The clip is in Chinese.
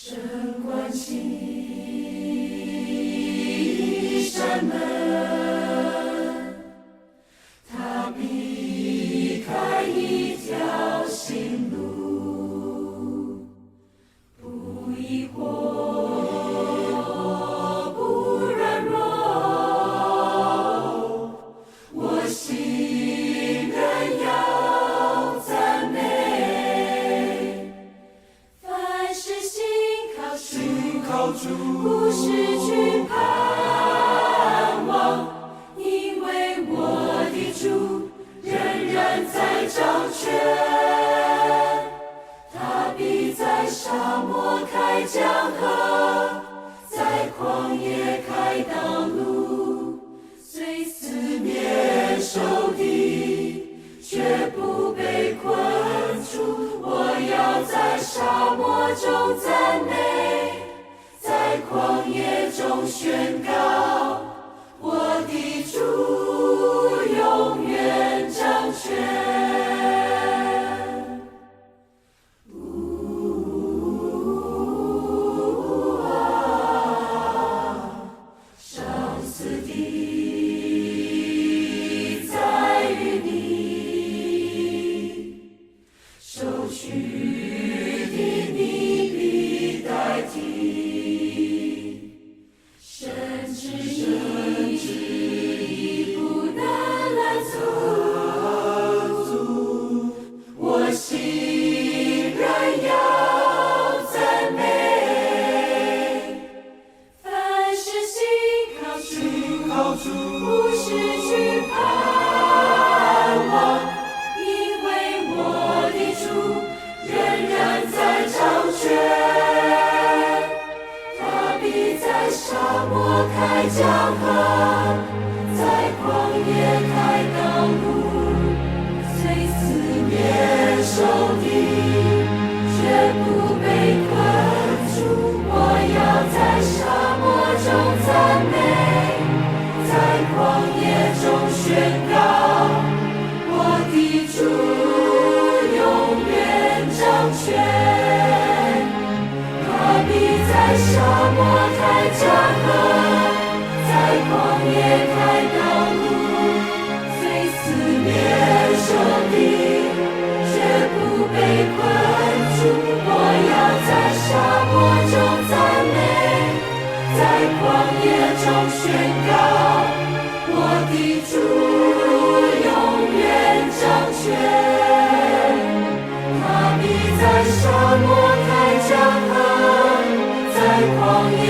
升关起山门，他避开一条新路，不疑惑，不软弱，我心仍要赞美。凡事信靠主，不失去盼望，因为我的主仍然在掌权。他必在沙漠开江河，在旷野开道路，虽四面受敌，却不被困住。我要在沙漠中赞美，在旷野中宣告，我的主永远掌权。上死的在于你，受屈的你必代替，甚至已不能拦阻，我心仍要赞美。凡事信靠主，不失去盼望，因为我的主仍然在掌权。他必在沙漠开江河，在旷野开道路，虽四面受敌，却不被困住。我要在沙漠中赞美，在旷野中宣告，我的主永远掌权。他必在沙漠开江河，在旷野开道路，虽四面受敌，却不被困住。我要在沙漠中赞美，在旷野中宣告，我的主永远掌权。他必在沙漠开江河，在旷野